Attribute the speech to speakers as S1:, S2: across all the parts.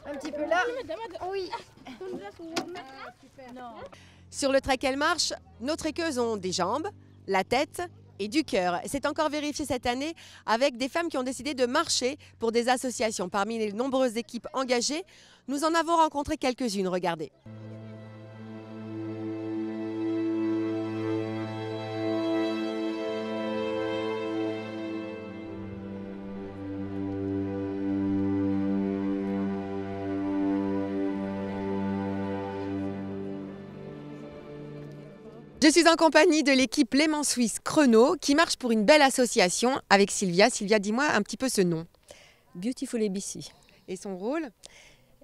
S1: Un petit peu là. Oui.
S2: Sur le trek Elle marche, nos trekkeuses ont des jambes, la tête et du cœur. C'est encore vérifié cette année avec des femmes qui ont décidé de marcher pour des associations. Parmi les nombreuses équipes engagées, nous en avons rencontré quelques-unes. Regardez. Je suis en compagnie de l'équipe Léman Suisse Chrono qui marche pour une belle association avec Sylvia. Sylvia, dis-moi un petit peu ce nom.
S3: Beautiful ABC.
S2: Et son rôle?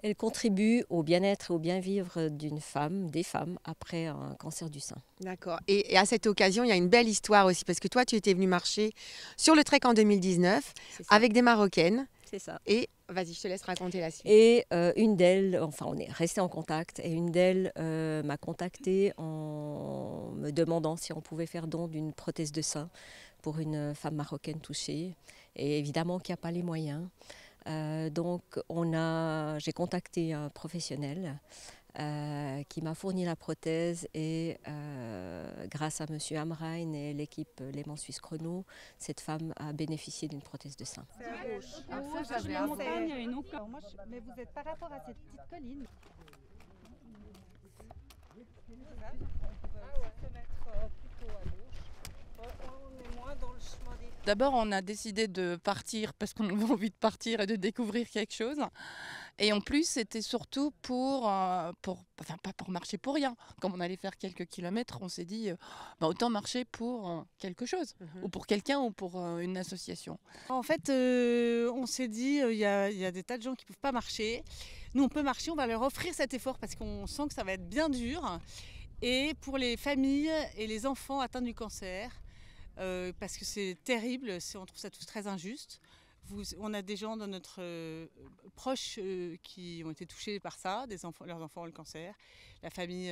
S3: Elle contribue au bien-être et au bien-vivre d'une femme, des femmes, après un cancer du sein.
S2: D'accord. Et à cette occasion, il y a une belle histoire aussi, parce que toi, tu étais venue marcher sur le trek en 2019 avec des Marocaines.
S3: C'est ça.
S2: Et vas-y, je te laisse raconter la suite.
S3: Et une d'elles, enfin on est resté en contact, et une d'elles m'a contactée en me demandant si on pouvait faire don d'une prothèse de sein pour une femme marocaine touchée. Et évidemment qu'il n'y a pas les moyens. Donc j'ai contacté un professionnel qui m'a fourni la prothèse et grâce à Monsieur Amrain et l'équipe Léman Suisse Chrono, cette femme a bénéficié d'une prothèse de sein.
S4: C'est à gauche. Mais vous êtes par rapport à cette petite colline.
S5: D'abord, on a décidé de partir parce qu'on avait envie de partir et de découvrir quelque chose. Et en plus, c'était surtout enfin pas pour marcher pour rien. Comme on allait faire quelques kilomètres, on s'est dit autant marcher pour quelque chose, ou pour quelqu'un, ou pour une association.
S4: En fait, on s'est dit, il y a des tas de gens qui ne peuvent pas marcher. Nous, on peut marcher, on va leur offrir cet effort parce qu'on sent que ça va être bien dur. Et pour les familles et les enfants atteints du cancer, parce que c'est terrible, on trouve ça tous très injuste. On a des gens dans notre proches qui ont été touchés par ça, leurs enfants ont le cancer. La famille,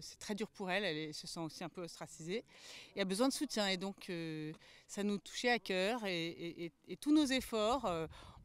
S4: c'est très dur pour elle, elle se sent aussi un peu ostracisée et a besoin de soutien. Et donc, ça nous touchait à cœur et tous nos efforts,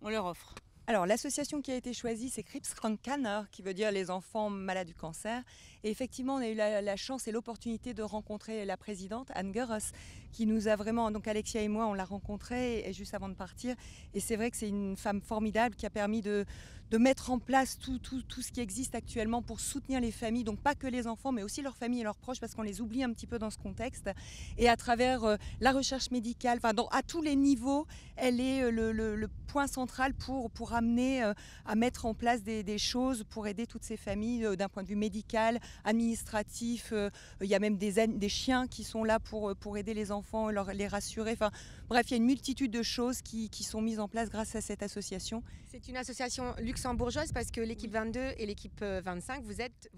S4: on leur offre.
S6: Alors l'association qui a été choisie, c'est Krebskranker, qui veut dire les enfants malades du cancer. Et effectivement, on a eu la chance et l'opportunité de rencontrer la présidente, Anne Geros, qui nous a vraiment, donc Alexia et moi, on l'a rencontrée juste avant de partir. Et c'est vrai que c'est une femme formidable qui a permis de mettre en place tout ce qui existe actuellement pour soutenir les familles, donc pas que les enfants, mais aussi leurs familles et leurs proches, parce qu'on les oublie un petit peu dans ce contexte. Et à travers la recherche médicale, à tous les niveaux, elle est le point central pour amener à mettre en place des choses pour aider toutes ces familles d'un point de vue médical, administratif. Il y a même des chiens qui sont là pour aider les enfants, les rassurer. Enfin, bref, il y a une multitude de choses qui sont mises en place grâce à cette association.
S2: C'est une association luxembourgeoise parce que l'équipe 22 et l'équipe 25, vous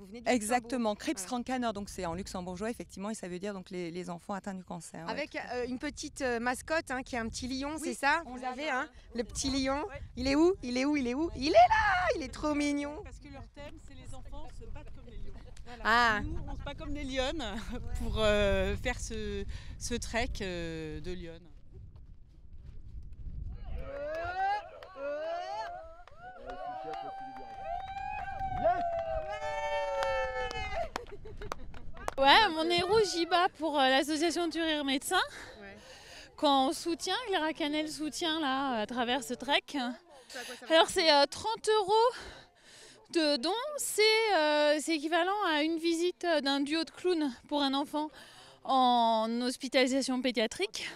S2: venez de
S6: Exactement, Krebskranker, donc c'est en luxembourgeois effectivement, et ça veut dire donc les enfants atteints du cancer.
S2: Avec une petite mascotte qui est un petit lion, c'est ça?
S4: Vous
S2: avez le petit lion. Il est où? Il est là! Il est trop mignon.
S4: Parce que leur thème, c'est les enfants se battent comme les lions. Voilà.
S2: Ah.
S4: Nous, on se bat comme des lionnes pour faire ce trek de lionnes.
S7: Ouais, mon héros, j'y bats pour l'association Turir Médecins. Ouais. Quand on soutient, Clara Canel soutient là, à travers ce trek. Alors c'est 30 € de dons, c'est équivalent à une visite d'un duo de clowns pour un enfant en hospitalisation pédiatrique.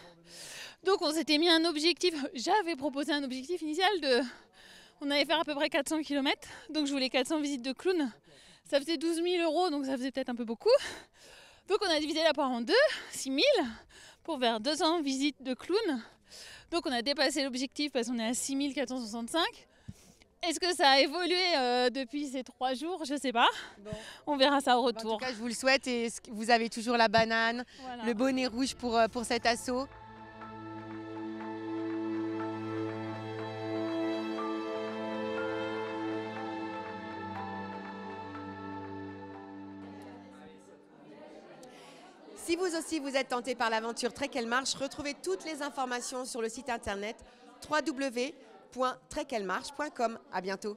S7: Donc on s'était mis un objectif, j'avais proposé un objectif initial on allait faire à peu près 400 km, donc je voulais 400 visites de clowns. Ça faisait 12 000 €, donc ça faisait peut-être un peu beaucoup. Donc on a divisé la part en deux, 6 000, pour faire 200 visites de clowns. Donc on a dépassé l'objectif parce qu'on est à 6 465. Est-ce que ça a évolué depuis ces 3 jours? Je ne sais pas. Bon. On verra ça au retour.
S2: En tout cas, je vous le souhaite. Et vous avez toujours la banane, voilà. Le bonnet rouge pour cet assaut. Si vous aussi vous êtes tenté par l'aventure Trek Elle Marche, retrouvez toutes les informations sur le site internet www.trekelmarche.com. À bientôt.